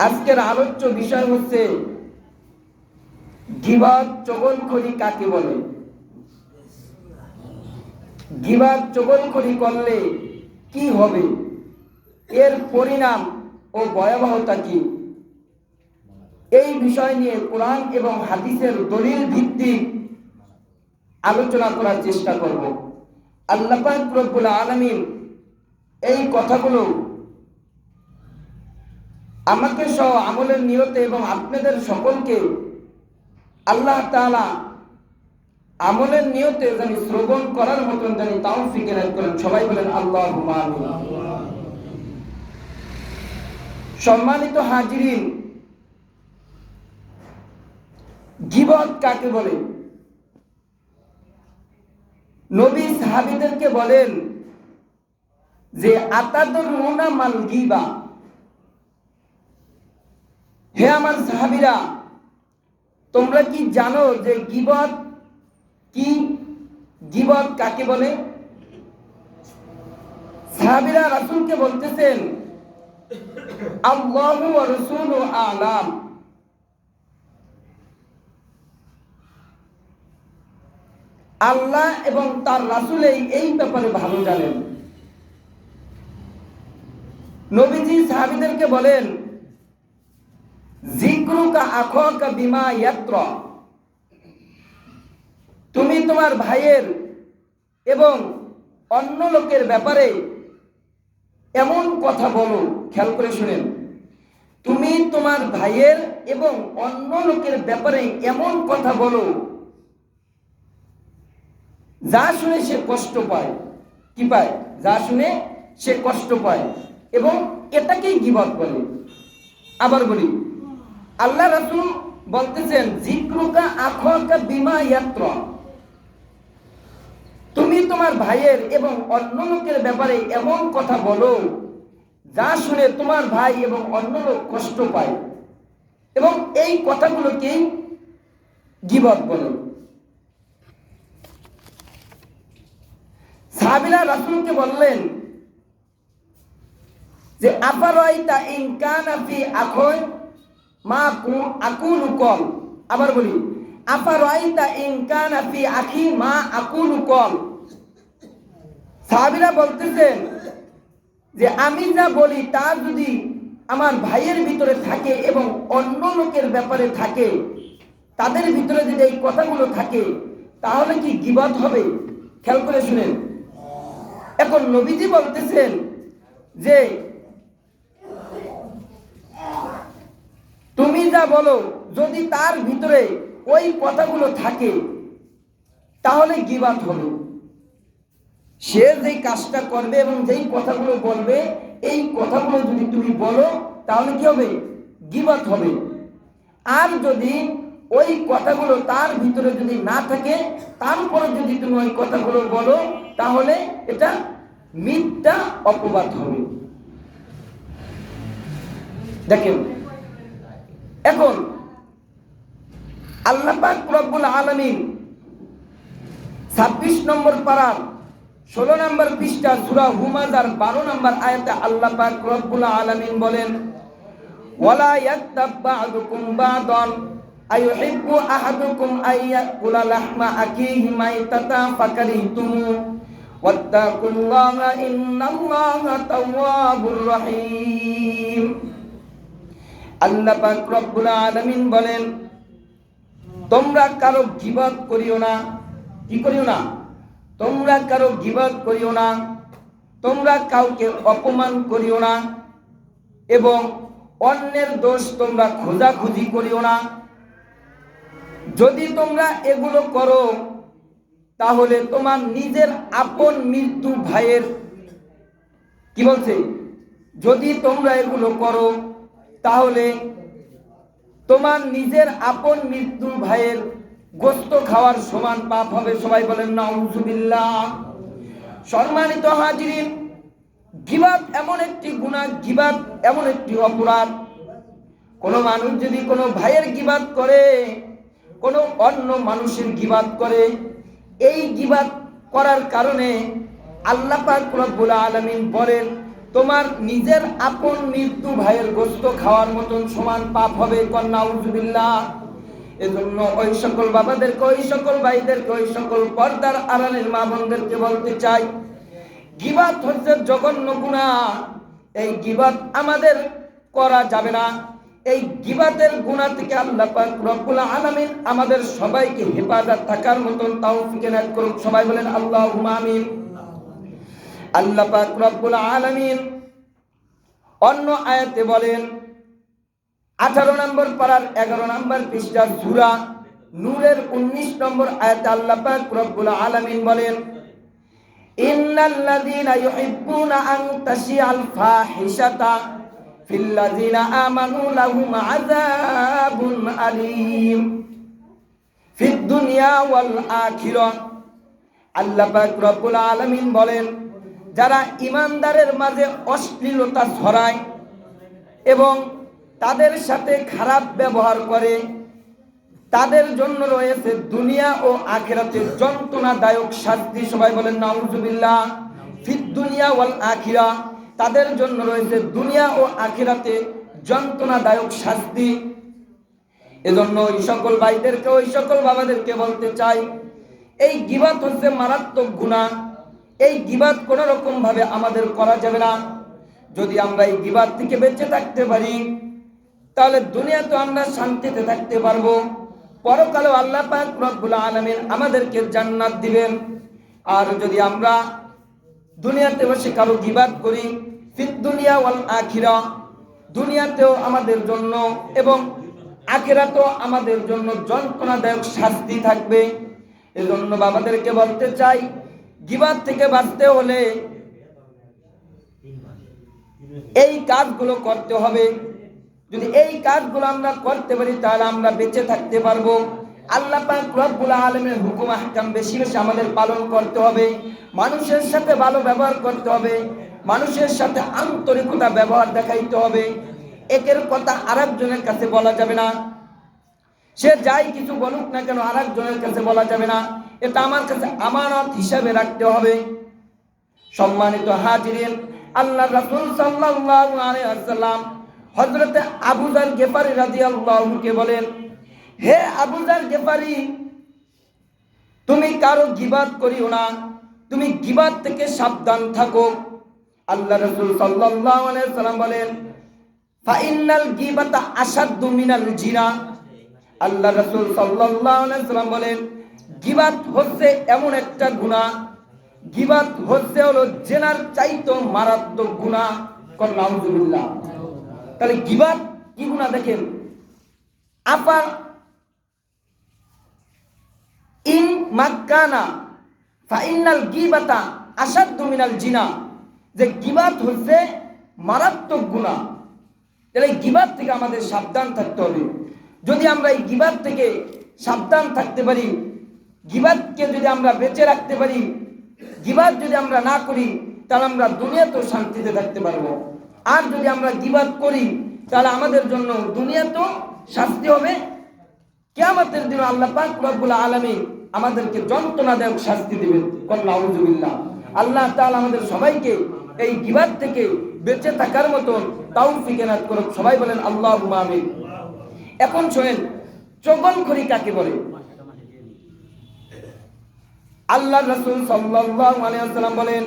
আজকের আলোচ্য বিষয় হচ্ছে গীবত চগলখড়ি কাকে বলে। গীবত চগলখড়ি করলে কি হবে, এর পরিণাম ও ভয়াবহতা কি, এই বিষয় নিয়ে কোরআন এবং হাদিসের দলিল ভিত্তিক আলোচনা করার চেষ্টা করব। আল্লাহ পাক রব্বুল আলামিন এই কথাগুলো আমাকে সহ আমলের নিয়তে এবং আপনাদের সকলকে আল্লাহ তাআলা আমলের নিয়তে জানি শ্রবণ করার মতন জানি তৌফিক এনায়েত করেন। সবাই বলেন আল্লাহুম্মা আমিন। সম্মানিত হাজিরিন, গীবত কাকে বলে? নবী সাহাবীদেরকে বলেন যে আতাদরুনা মাল গীবা, হে আমার সাহাবীরা, তোমরা কি জানো যে গীবত কি? গীবত কাকে বলে? সাহাবীরা রাসূলকে বলতেছেন আল্লাহু ওয়া রাসূলুহু আ'লাম, আল্লাহ এবং তার রাসূল এই ব্যাপারে ভালো জানেন। নবীজি সাহাবীদেরকে বলেন যিকরুকা আখাকা বিমা ইয়াত্রা, তুমি তোমার ভাইয়ের এবং অন্য লোকের ব্যাপারে এমন কথা বলো, খেয়াল করে শুনেন, তুমি তোমার ভাইয়ের এবং অন্য লোকের ব্যাপারে এমন কথা বলো যা শুনে সে কষ্ট পায়। কি পায়? যা শুনে সে কষ্ট পায়, এবং এটাকেই গীবত বলে। আবার বলি, আল্লাহ রাসূল বলতেছেন যিকরুকা আখাকা বিমা ইয়াত্রা, তুমি তোমার ভাইয়ের এবং অন্য লোকের ব্যাপারে এমন কথা বলো যা শুনে তোমার ভাই এবং অন্য লোক কষ্ট পায়, এবং এই কথাগুলোকেই গীবত বলে। সাহাবীরা রাসূলকে বললেন যে আফারাইতা ইন কানা ফি আখাই মা আকুলু কল। আবার বলি, আফারাইতা ইন কানা ফি আখি মা আকুলু কল। সাহাবীরা বলতেছেন যে আমি যা বলি তা যদি আমার ভাইয়ের ভিতরে থাকে এবং অন্য লোকের ব্যাপারে থাকে, তাদের ভিতরে যদি এই কথাগুলো থাকে, তাহলে কি গীবত হবে? খেয়াল করে শুনেন। এখন নবীজি বলতেছেন যে তুমি যা বলো যদি তার ভিতরে ওই কথাগুলো থাকে, তাহলে গীবত হবে। সে যেই কাজটা করবে এবং যেই কথাগুলো বলবে, এই কথাগুলো যদি তুমি বলো, তাহলে কি হবে? গীবত হবে। আর যদি ওই কথাগুলো তার ভিতরে যদি না থাকে, তারপরে যদি তুমি ওই কথাগুলো বলো, তাহলে এটা মিথ্যা অপবাদ হবে। দেখেন, এখন আল্লাহ পাক রব্বুল আলামিন 26 নম্বর পারার 16 নম্বর পৃষ্ঠা সূরা হুমাযার 12 নম্বর আয়াতে আল্লাহ পাক রব্বুল আলামিন বলেন ওয়ালা ইয়াত্তাব বা'দুকুম বা'দান আইয়ুহিব্বু আহাদুকুম আইয়াকুলা লাহমা আখিহি মাইতাতান ফাকারিহতুম ওয়াত্তাকুল্লাহা ইন্নাল্লাহা তাওয়াবুর রহিম। আল্লাহ পাক রব্বুল আলামিন বলেন, তোমরা কারো গীবত করিও না। কি করিও না? তোমরা কারো গীবত করিও না, তোমরা কাউকে অপমান করিও না, এবং অন্যের দোষ তোমরা খোঁজাখুঁজি করিও না। যদি তোমরা এগুলো করো, তাহলে তোমার নিজের আপন মৃত্যু ভাইয়ের, কি বলছে? যদি তোমরা এগুলো করো, তাহলে তোমার নিজের আপন মৃত্যু ভাইয়ের গোশত খাওয়ার সমান পাপ হবে। সবাই বলেন নাউযুবিল্লাহ। সম্মানিত হাজিরিন, গীবত এমন একটি গুনাহ, গীবত এমন একটি অপরাধ। কোনো মানুষ যদি কোনো ভাইয়ের গীবত করে, কোনো অন্য মানুষের গীবত করে, এই গীবত করার কারণে আল্লাহ পাক রব্বুল আলামিন বলেন তোমার নিজের আপন মৃত্যু ভাইয়ের গোশত খাওয়ার মতন সমান পাপ হবে। নাউজুবিল্লাহ। এজন্য ওই সকল বাবাদেরকে, ওই সকল ভাইদেরকে, ওই সকল পর্দার আড়ালের মা বোনদেরকে বলতে চাই, গীবাত হচ্ছে জঘন্য গুনাহ। এই গীবাত আমাদের করা যাবে না। এই গীবাতের গুনাহ থেকে আল্লাহ পাক রব্বুল আলামিন আমাদের সবাইকে হেফাজত থাকার মতন তৌফিক এনায়েত করুন। সবাই বলেন আল্লাহুম্মা আমিন। আল্লাহ পাক রব্বুল আলামিন অন্য আয়াতে বলেন, 18 নম্বর পারার 11 নম্বর পৃষ্ঠা সূরা নূরের 19 নম্বর আয়াতে আল্লাহ পাক রব্বুল আলামিন বলেন, ইন্নাল্লাযীনা ইউহিব্বুনা আন তাশিআল ফাহিশাতা ফিল্লাযীনা আমানু লাহুম আযাবুন আলীম ফিদ দুনিয়া ওয়াল আখিরাহ। আল্লাহ পাক রব্বুল আলামিন বলেন, যারা ঈমানদারের মাঝে অশ্লীলতা ছড়ায় এবং তাদের সাথে খারাপ ব্যবহার করে, তাদের জন্য রয়েছে দুনিয়া ও আখিরাতে যন্ত্রণাদায়ক শাস্তি। সবাই বলেন নাউজুবিল্লাহ। ফিদ দুনিয়া ওয়াল আখিরাহ, তাদের জন্য রয়েছে দুনিয়া ও আখিরাতে যন্ত্রণাদায়ক শাস্তি। এজন্য ওই সকল ভাইদেরকে, ওই সকল বাবাদেরকে বলতে চাই, এই গীবাত হচ্ছে মারাত্মক গুনাহ। এই গীবাত কোনো রকম ভাবে আমাদের করা যাবে না। যদি আমরা এই গীবাত থেকে বেঁচে থাকতে পারি, তাহলে দুনিয়াতে আমরা শান্তিতে থাকতে পারবো, পরকালেও আল্লাহ পাক রব্বুল আলামিন আমাদেরকে জান্নাত দিবেন। আর যদি আমরা দুনিয়াতে বসে কারো গীবাত করি, ফিদ দুনিয়া ওয়াল আখিরাহ, দুনিয়াতেও আমাদের জন্য এবং আখিরাতেও আমাদের জন্য যন্ত্রণাদায়ক শাস্তি থাকবে। এজন্য বাবাদেরকে বলতে চাই, গীবাত থেকে বাঁচতে হলে এই কাজগুলো করতে হবে। যদি এই কাজগুলো আমরা করতে পারি, তাহলে আমরা বেঁচে থাকতে পারবো। আল্লাহ পাক রব্বুল আলামিনের হুকুম আহকাম বেশি বেশি আমাদের পালন করতে হবে। মানুষের সাথে ভালো ব্যবহার করতে হবে, মানুষের সাথে আন্তরিকতা ব্যবহার দেখাইতে হবে। একের কথা আরেকজনের কাছে বলা যাবে না। সে যাই কিছু বলুক না কেন, আরেকজনের কাছে বলা যাবে না। এটা আমার কাছে আমানত হিসাবে রাখতে হবে। সম্মানিত হাজিরিন, আল্লাহ রাসূল সাল্লাল্লাহু আলাইহি ওয়াসাল্লাম হযরতে আবু যার গিফারী রাদিয়াল্লাহু কে বলেন, হে আবু যার গিফারী, তুমি কারো গীবাত করিও না, তুমি গীবাত থেকে সাবধান থাকো। আল্লাহ রাসূল সাল্লাল্লাহু আলাইহি ওয়াসাল্লাম বলেন, ফা ইন্নাল গীবাতা আশাদ্দু মিনাল জিনা। আল্লাহ রাসূল সাল্লাল্লাহু আলাইহি ওয়াসাল্লাম বলেন, গীবাত হচ্ছে এমন একটা গুনাহ, গীবাত হচ্ছে হলো জিনার চাইতো মারাত্মক গুনাহ। নাউজুবিল্লাহ। তাহলে গীবাত কি গুনাহ দেখেন, আপা ইন মাক্কানা ফা ইন্নাল গীবাতা আশাদ্দু মিনাল জিনা, যে গীবাত হচ্ছে মারাত্মক গুনাহ। তাহলে গীবাত থেকে আমাদের সাবধান থাকতে হবে। যদি আমরা এই গীবাত থেকে সাবধান থাকতে পারি, গীবাতকে যদি আমরা বেঁচে রাখতে পারি, গীবাত যদি আমরা না করি, তাহলে আমরা দুনিয়াতেও শান্তিতে থাকতে পারবো। আর যদি আমরা গীবাত করি, তাহলে আমাদের জন্য দুনিয়াতেও শাস্তি হবে, কিয়ামতের দিন আল্লাহ পাক রব্বুল আলামিন আমাদেরকে যন্ত্রণাদায়ক শাস্তি দিবেন। নাউজুবিল্লাহ। আল্লাহ তাআলা আমাদের সবাইকে এই গীবাত থেকে বেঁচে থাকার মতন তৌফিক এনায়েত করুন। সবাই বলেন আল্লাহুম্মা আমিন। এখন শুনেন, চগলখড়ি কাকে বলে? আল্লাহ রাসূল সাল্লাল্লাহু আলাইহি ওয়াসাল্লাম বলেন,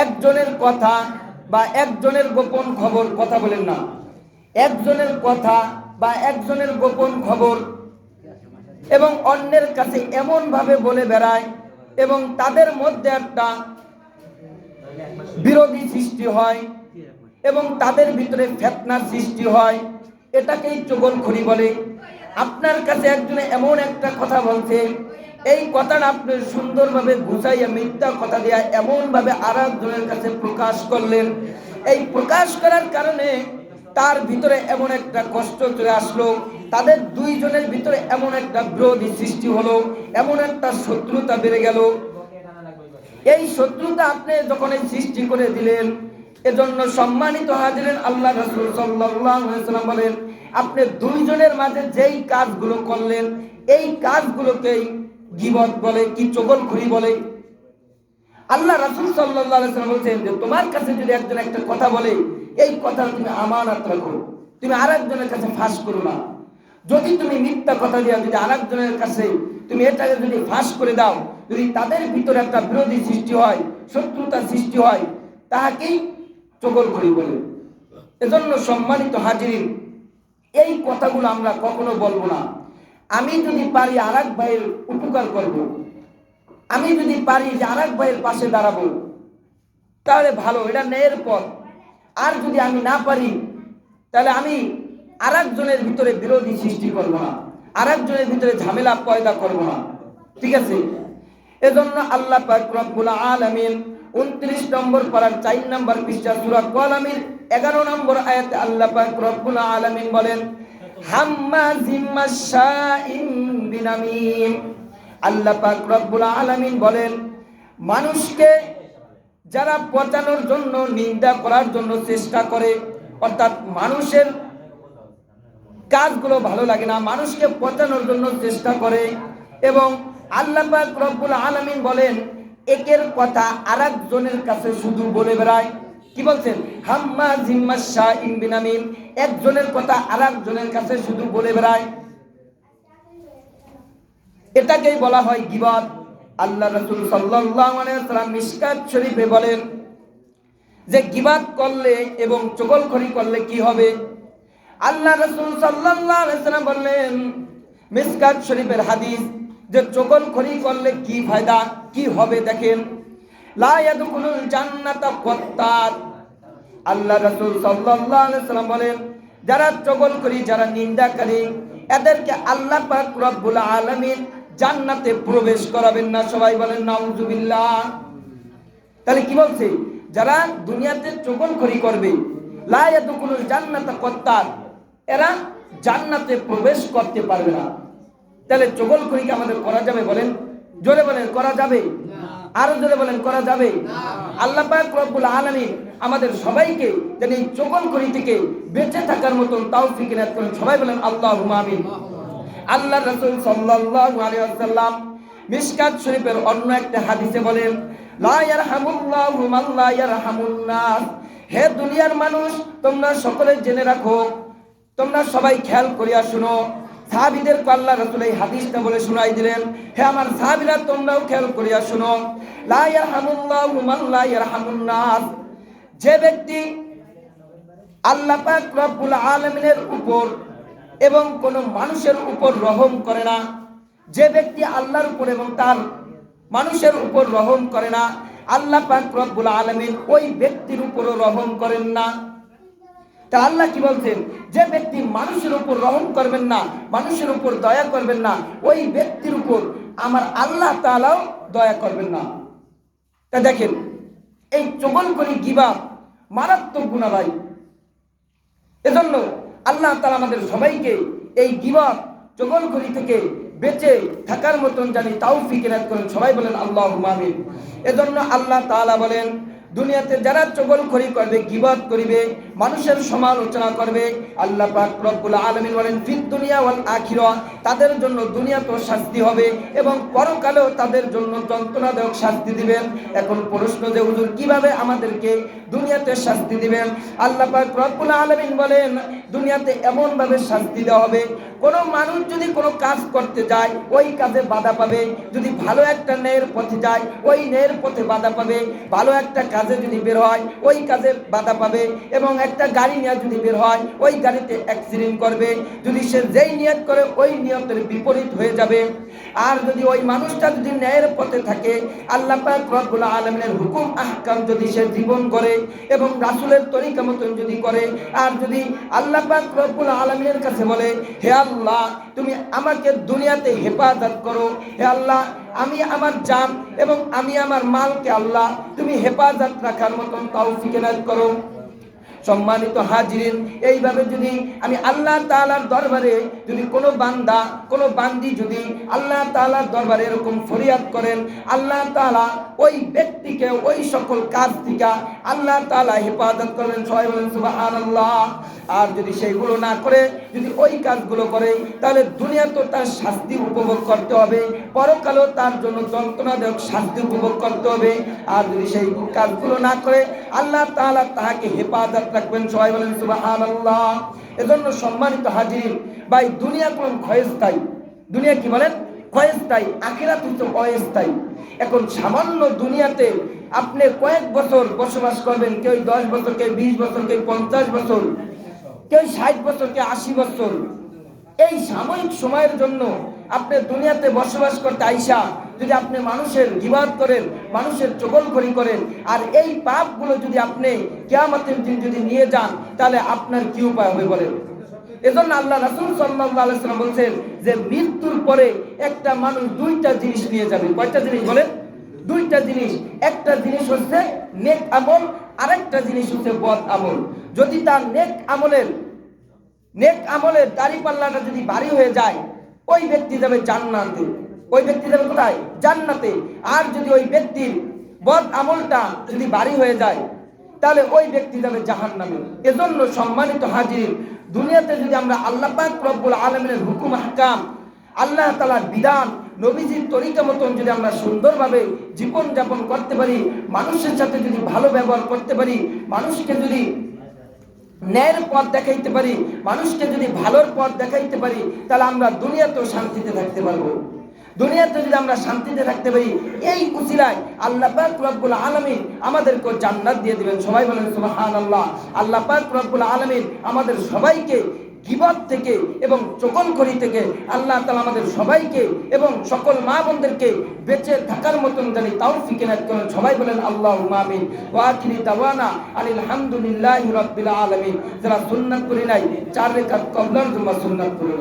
একজনের কথা বা একজনের গোপন খবর, কথা বলেন না, একজনের কথা বা একজনের গোপন খবর এবং অন্যের কাছে এমন ভাবে বলে বেড়ায় এবং তাদের মধ্যে একটা বিরোধী সৃষ্টি হয় এবং তাদের ভিতরে ফিতনার সৃষ্টি হয়, এটাকেই চগলখড়ি বলে। আপনার কাছে একজনে এমন একটা কথা বলছে, এই কথাটা আপনি সুন্দরভাবে গুছাইয়া মিথ্যা কথা দিয়া এমন ভাবে আরেকজনের কাছে প্রকাশ করলেন। এই প্রকাশ করার কারণে তার ভিতরে এমন একটা কষ্ট চলে আসলো, তাদের দুইজনের ভিতরে এমন একটা বিরোধী সৃষ্টি হলো, এমন একটা শত্রুতা বেড়ে গেল। এই শত্রুতা আপনি যখন এই সৃষ্টি করে দিলেন, এজন্য সম্মানিত হাজিরিন, আল্লাহ রাসূল সাল্লাল্লাহু আলাইহি ওয়াসাল্লাম বলেন, আপনি দুইজনের মাঝে যেই কাজগুলো করলেন, এই কাজগুলোকেই গীবত বলে, কি চগলখড়ি বলে। আল্লাহ রাসূল সাল্লাল্লাহু আলাইহি ওয়াসাল্লাম বলেছেন যে তোমার কাছে যদি একজন একটা কথা বলে, এই কথা তুমি আমানত রাখো, তুমি আরেকজনের কাছে ফাঁস করো না। যদি তুমি মিথ্যা কথা দিয়া যদি আরেকজনের কাছে তুমি এটাকে যদি ফাঁস করে দাও, যদি তাদের ভিতরে একটা বিরোধী সৃষ্টি হয়, শত্রুতা সৃষ্টি হয়, তাহাকেই চগলখড়ি বলে। এজন্য সম্মানিত হাজিরিন, এই কথাগুলো আমরা কখনো বলবো না। আমি যদি পারি আরেক ভাইয়ের উপকার করব, আমি যদি পারি যে আরেক ভাইয়ের পাশে দাঁড়াবো, তাহলে ভালো, এটা ন্যায়ের পথ। আর যদি আমি না পারি, তাহলে আমি আরেকজনের ভিতরে বিরোধী সৃষ্টি করব না, আরেকজনের ভিতরে ঝামেলা পয়দা করব না। ঠিক আছে? এজন্য আল্লাহ পাক রব্বুল আলামিন 29 নম্বর পারার 4 নম্বর পৃষ্ঠা সূরা কলামের 11 নম্বর আয়াতে আল্লাহ পাক রব্বুল আলামিন বলেন, হাম্মাজিম মাশাইন বিনামিম। আল্লাহ পাক রব্বুল আলামিন বলেন, মানুষকে যারা পচানোর জন্য, নিন্দা করার জন্য চেষ্টা করে, অর্থাৎ মানুষের কাজগুলো ভালো লাগে না, মানুষকে পচানোর জন্য চেষ্টা করে, এবং আল্লাহ পাক রব্বুল আলামিন বলেন একের কথা আরেকজনের কাছে শুধু বলে বেড়ায়। কি বলছেন? হাম্মাজিম মাশাইন বিনামিম, একজনের কথা আরেকজনের কাছে শুধু বলে বেড়ায়, এটাকেই বলা হয় গীবত। আল্লাহ রাসূল সাল্লাল্লাহু আলাইহি ওয়াসাল্লাম মিশকাত শরীফে বলেন যে গীবত করলে এবং চগলখড়ি করলে কি হবে। আল্লাহ রাসূল সাল্লাল্লাহু আলাইহি ওয়াসাল্লাম বললেন, মিশকাত শরীফের হাদিস, যে চগলখড়ি করলে কি ফায়দা, কি হবে দেখেন। লা ইয়াদখুলুল জান্নাতা কাত্তাত। আল্লাহ রাসূল সাল্লাল্লাহু আলাইহি ওয়াসাল্লাম বলেন, যারা চগলখড়ি, যারা নিন্দাকারী, এদেরকে আল্লাহ পাক রব্বুল আলামিন জান্নাতে প্রবেশ করাবেন না। সবাই বলেন নাউযুবিল্লাহ। তাহলে কি বলছে? যারা দুনিয়াতে চগলখড়ি করবে, লা ইয়াদখুলুল জান্নাতা কাত্তাত, এরা জান্নাতে প্রবেশ করতে পারবে না। তাহলে চগলখড়ি কি আমাদের করা যাবে? বলেন, জোরে বলেন, করা যাবে? আরো জোরে বলেন, করা যাবে? আল্লাহ পাক রব্বুল আলামিন আমাদের সবাইকে যেন এই চগলখড়ি থেকে বেঁচে থাকার মতন তৌফিক ইনায়াত করেন। সবাই বলেন আল্লাহুম্মা আমিন। আল্লাহ রাসূল সাল্লাল্লাহু আলাইহি ওয়াসাল্লাম মিশকাত শরীফের অন্য একটা হাদিসে বলেন, লা ইয়ারহামুল্লাহু মান লা ইয়ারহামুন নাস। হে দুনিয়ার মানুষ, তোমরা সকলে জেনে রাখো, তোমরা সবাই খেয়াল করিয়া শুনো। সাহাবীদের আল্লাহ রাসূল এই হাদিসটা বলে শোনাই দিলেন, হে আমার সাহাবীরা, তোমরাও খেয়াল করিয়া শুনো। লা ইয়ারহামুল্লাহু মান লা ইয়ারহামুন নাস। যে ব্যক্তি আল্লাহ পাক রব্বুল আলামিনের উপর এবং কোন মানুষের উপর রহম করে না, যে ব্যক্তি আল্লাহর উপর এবং তার মানুষের উপর রহম করে না, আল্লাহ পাক রব্বুল আলামিন ওই ব্যক্তির উপরও রহম করেন না। তা আল্লাহ কি বলছেন? যে ব্যক্তি মানুষের উপর রহম করবেন না, মানুষের উপর দয়া করবেন না, ওই ব্যক্তির উপর আমার আল্লাহ তাআলাও দয়া করবেন না। তা দেখেন, এই চগলখড়ি গীবত মারাত্মক গুনাহ ভাই। এজন্য আল্লাহ তাআলা আমাদের সবাইকে এই গীবত, চগলখড়ি থেকে বেঁচে থাকার মতন জানি তৌফিক ইনায়াত করেন। সবাই বলেন আল্লাহুম্মা আমিন। এজন্য আল্লাহ তাআলা বলেন, দুনিয়াতে যারা চগলখড়ি করবে, গীবত করিবে, মানুষের সমালোচনা করবে, আল্লাহ পাক রব্বুল আলামিন বলেন ফিদ দুনিয়া ওয়াল আখিরাহ, তাদের জন্য দুনিয়াতেও শাস্তি হবে এবং পরকালেও তাদের জন্য যন্ত্রণাদায়ক শাস্তি দিবেন। এখন প্রশ্ন যে হুজুর কিভাবে আমাদেরকে দুনিয়াতে শাস্তি দিবেন? আল্লাহ পাক রব্বুল আলামিন বলেন, দুনিয়াতে এমন ভাবে শাস্তি দেওয়া হবে, কোন মানুষ যদি কোনো কাজ করতে যায়, ওই কাজে বাধা পাবে। যদি ভালো একটা ন্যায়ের পথে যায়, ওই ন্যায়ের পথে বাধা পাবে। ভালো একটা কাজে যদি বের হয়, ওই কাজে বাধা পাবে। এবং একটা গাড়ি নিয়ে যদি বের হয়, ওই গাড়িতে অ্যাক্সিডেন্ট করবে। যদি সে যেই নিয়ত করে, ওই নিয়তের বিপরীত হয়ে যাবে। আর যদি ওই মানুষটা যদি ন্যায়ের পথে থাকে, আল্লাহ পাক রব্বুল আলামিনের হুকুম আহকাম যদি সে জীবন করে এবং রাসূলের তরিকা মতন যদি করে, আর যদি আল্লাহ পাক রব্বুল আলামিনের কাছে বলে, হে আল্লাহ, তুমি আমাকে দুনিয়াতে হেফাজত করো, হে আল্লাহ, আমি আমার জান এবং আমি আমার মালকে আল্লাহ তুমি হেফাজত রাখার মতন তৌফিক ইনায়াত করো। সম্মানিত হাজিরিন, এইভাবে যদি আমি আল্লাহ তাআলার দরবারে যদি কোনো বান্দা কোনো বান্দি যদি আল্লাহ তাআলার দরবারে এরকম ফরিয়াদ করেন, আল্লাহ তাআলা ওই ব্যক্তিকে ওই সকল কাজ থেকে আল্লাহ তাআলা হেফাজত করবেন। সবাই বলেন সুবহানাল্লাহ। আর যদি সেইগুলো না করে যদি ওই কাজগুলো করে, তাহলে দুনিয়াতেও তার শাস্তি উপভোগ করতে হবে, পরকালেও তার জন্য যন্ত্রণাদায়ক শাস্তি উপভোগ করতে হবে। আর যদি সেই কাজগুলো না করে, আল্লাহ তাআলা তাহাকে হেফাজত রাখবেন। সবাই বলেন সুবহানাল্লাহ। এজন্য সম্মানিত হাজিরিন ভাই, দুনিয়া কোন ক্ষয়স্থায়ী, দুনিয়া কি বলেন ক্ষয়স্থায়ী, আখিরাত হচ্ছে অস্থায়ী। এখন সামান্য দুনিয়াতে আপনি কয়েক বছর বসবাস করবেন, কেউ 10 বছর, কেউ 20 বছর, কেউ 50 বছর, কেউ 60 বছর, কেউ 80 বছর। এই সাময়িক সময়ের জন্য আপনি দুনিয়াতে বসবাস করতে আইসা যদি আপনি মানুষের গীবাত করেন, মানুষের চগলখড়ি করেন, আর এই পাপগুলো যদি আপনি কিয়ামতের দিন যদি নিয়ে যান, তাহলে আপনার কি উপায় হবে বলেন? এজন্য আল্লাহ রাসূল সাল্লাল্লাহু আলাইহি ওয়াসাল্লাম বলেন যে মৃত্যুর পরে একটা মানুষ দুইটা জিনিস নিয়ে যাবে। কয়টা জিনিস বলেন? দুইটা জিনিস। একটা জিনিস হচ্ছে নেক আমল, আরেকটা জিনিস হচ্ছে বদ আমল। যদি তার নেক আমলের দাড়িপাল্লাটা যদি ভারী হয়ে যায়, ওই ব্যক্তি যাবে জান্নাতে। ওই ব্যক্তি যাবে কোথায়? জান্নাতে। আর যদি ওই ব্যক্তির বদ আমলটা যদি ভারী হয়ে যায়, তাহলে ওই ব্যক্তি যাবে জাহান্নামে। এজন্য সম্মানিত হাজির, দুনিয়াতে যদি আমরা আল্লাহ পাক রব্বুল আলামিনের হুকুম আহকাম, আল্লাহ তাআলার বিধান, নবীজির তরিকা মতন যদি আমরা সুন্দরভাবে জীবন যাপন করতে পারি, মানুষের সাথে যদি ভালো ব্যবহার করতে পারি, মানুষকে যদি ন্যায়ের পথ দেখাইতে পারি, মানুষকে যদি ভালোর পথ দেখাইতে পারি, তাহলে আমরা দুনিয়াতেও শান্তিতে থাকতে পারবো। দুনিয়াতে যদি আমরা শান্তিতে থাকতে পারি, এই উসিলায় আল্লাহ পাক রব্বুল আলামিন আমাদেরকে জান্নাত দিয়ে দিবেন। সবাই বলেন সুবহানাল্লাহ। আল্লাহ পাক রব্বুল আলামিন আমাদের সবাইকে গীবত থেকে এবং চগলখড়ি থেকে আল্লাহ তাআলা আমাদের সবাইকে এবং সকল মা বোনদেরকে বেঁচে থাকার মতন জানি তৌফিক এনায়েত করেন। সবাই বলেন আল্লাহুম্মা আমিন। ওয়া আখিরি দাওয়ানা আলহামদুলিল্লাহি রাব্বিল আলামিন। যারা সুন্নাত করি নাই, 4 রাকাত কবলার জুমা সুন্নাত করে